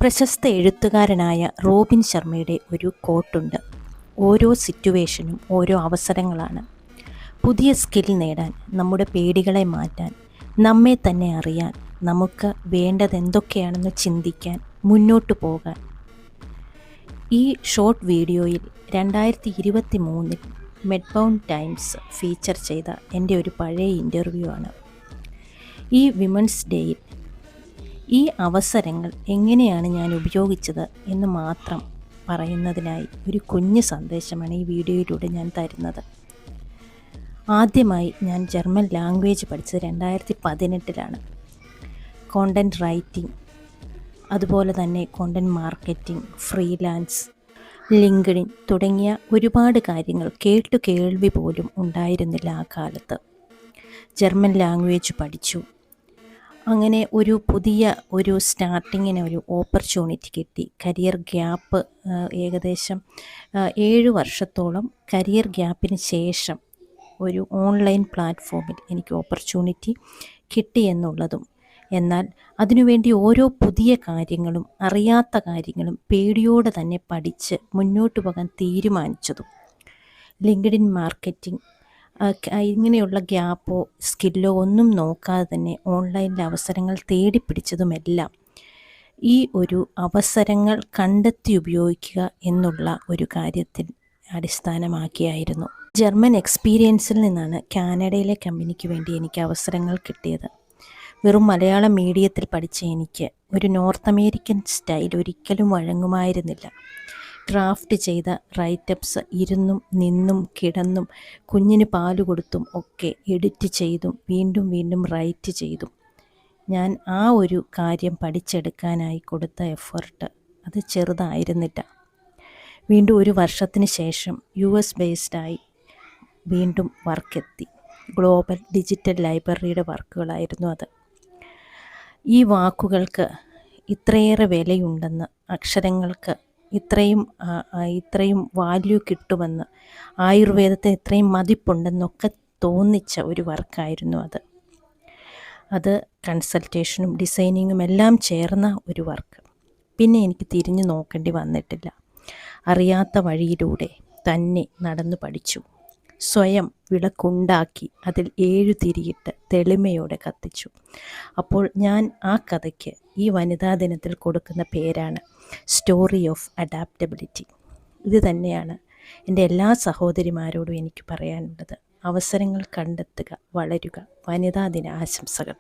പ്രശസ്ത എഴുത്തുകാരനായ റോബിൻ ശർമ്മയുടെ ഒരു കോട്ടുണ്ട്. ഓരോ സിറ്റുവേഷനും ഓരോ അവസരങ്ങളാണ്. പുതിയ സ്കിൽ നേടാൻ, നമ്മുടെ പേടികളെ മാറ്റാൻ, നമ്മെ തന്നെ അറിയാൻ, നമുക്ക് വേണ്ടത് എന്തൊക്കെയാണെന്ന് ചിന്തിക്കാൻ, മുന്നോട്ട് പോകാൻ. ഈ ഷോർട്ട് വീഡിയോയിൽ 2023 മെഡ്ബൗൺ ടൈംസ് ഫീച്ചർ ചെയ്ത എൻ്റെ ഒരു പഴയ ഇൻ്റർവ്യൂ ആണ്. ഈ വിമൻസ് ഡേയിൽ ഈ അവസരങ്ങൾ എങ്ങനെയാണ് ഞാൻ ഉപയോഗിച്ചത് എന്ന് മാത്രം പറയുന്നതിനായി ഒരു കുഞ്ഞു സന്ദേശമാണ് ഈ വീഡിയോയിലൂടെ ഞാൻ തരുന്നത്. ആദ്യമായി ഞാൻ ജർമ്മൻ ലാംഗ്വേജ് പഠിച്ചത് 2018 കോണ്ടൻറ്റ് റൈറ്റിംഗ്, അതുപോലെ തന്നെ കോണ്ടൻറ്റ് മാർക്കറ്റിംഗ്, ഫ്രീലാൻസ്, ലിങ്ക്ഡിൻ തുടങ്ങിയ ഒരുപാട് കാര്യങ്ങൾ കേൾവി പോലും ഉണ്ടായിരുന്നില്ല ആ കാലത്ത്. ജർമ്മൻ ലാംഗ്വേജ് പഠിച്ചു. അങ്ങനെ ഒരു പുതിയ സ്റ്റാർട്ടിങ്ങിന് ഒരു ഓപ്പർച്യൂണിറ്റി കിട്ടി. കരിയർ ഗ്യാപ്പ് ഏകദേശം 7 വർഷത്തോളം കരിയർ ഗ്യാപ്പിന് ശേഷം ഒരു ഓൺലൈൻ പ്ലാറ്റ്ഫോമിൽ എനിക്ക് ഓപ്പർച്യൂണിറ്റി കിട്ടി എന്നുള്ളതും, എന്നാൽ അതിനുവേണ്ടി ഓരോ പുതിയ കാര്യങ്ങളും അറിയാത്ത കാര്യങ്ങളും പേടിയോടെ തന്നെ പഠിച്ച് മുന്നോട്ട് പോകാൻ തീരുമാനിച്ചതും, ലിങ്ക്ഡിൻ മാർക്കറ്റിംഗ് ഇങ്ങനെയുള്ള ഗ്യാപ്പോ സ്കില്ലോ ഒന്നും നോക്കാതെ തന്നെ ഓൺലൈനിലെ അവസരങ്ങൾ തേടിപ്പിടിച്ചതുമെല്ലാം ഈ ഒരു അവസരങ്ങൾ കണ്ടെത്തി ഉപയോഗിക്കുക എന്നുള്ള ഒരു കാര്യത്തിൽ അടിസ്ഥാനമാക്കിയായിരുന്നു. ജർമ്മൻ എക്സ്പീരിയൻസിൽ നിന്നാണ് കാനഡയിലെ കമ്പനിക്ക് വേണ്ടി എനിക്ക് അവസരങ്ങൾ കിട്ടിയത്. വെറും മലയാളം മീഡിയത്തിൽ പഠിച്ച എനിക്ക് ഒരു നോർത്ത് അമേരിക്കൻ സ്റ്റൈൽ ഒരിക്കലും വഴങ്ങുമായിരുന്നില്ല. ഡ്രാഫ്റ്റ് ചെയ്ത റൈറ്റപ്സ് ഇരുന്നും നിന്നും കിടന്നും കുഞ്ഞിന് പാല് കൊടുത്തും ഒക്കെ എഡിറ്റ് ചെയ്തും വീണ്ടും റൈറ്റ് ചെയ്തും ഞാൻ ആ ഒരു കാര്യം പഠിച്ചെടുക്കാനായി കൊടുത്ത എഫേർട്ട് അത് ചെറുതായിരുന്നില്ല. വീണ്ടും 1 വർഷത്തിന് ശേഷം US ബേസ്ഡായി വീണ്ടും വർക്കെത്തി. ഗ്ലോബൽ ഡിജിറ്റൽ ലൈബ്രറിയുടെ വർക്കുകളായിരുന്നു അത്. ഈ വാക്കുകൾക്ക് ഇത്രയേറെ വിലയുണ്ടെന്ന്, അക്ഷരങ്ങൾക്ക് ഇത്രയും വാല്യൂ കിട്ടുമെന്ന്, ആയുർവേദത്തിന് ഇത്രയും മതിപ്പുണ്ടെന്നൊക്കെ തോന്നിച്ച ഒരു വർക്കായിരുന്നു അത് കൺസൾട്ടേഷനും ഡിസൈനിങ്ങും എല്ലാം ചേർന്ന ഒരു വർക്ക്. പിന്നെ എനിക്ക് തിരിഞ്ഞു നോക്കേണ്ടി വന്നിട്ടില്ല. അറിയാത്ത വഴിയിലൂടെ തന്നെ നടന്നു പഠിച്ചു. സ്വയം വിളക്കുണ്ടാക്കി അതിൽ 7 തിരിയിട്ട് തെളിമയോടെ കത്തിച്ചു. അപ്പോൾ ഞാൻ ആ കഥയ്ക്ക് ഈ വനിതാ ദിനത്തിൽ കൊടുക്കുന്ന പേരാണ് സ്റ്റോറി ഓഫ് അഡാപ്റ്റബിലിറ്റി. ഇത് തന്നെയാണ് എൻ്റെ എല്ലാ സഹോദരിമാരോടും എനിക്ക് പറയാനുള്ളത്. അവസരങ്ങൾ കണ്ടെത്തുക, വളരുക. വനിതാ ദിന ആശംസകൾ.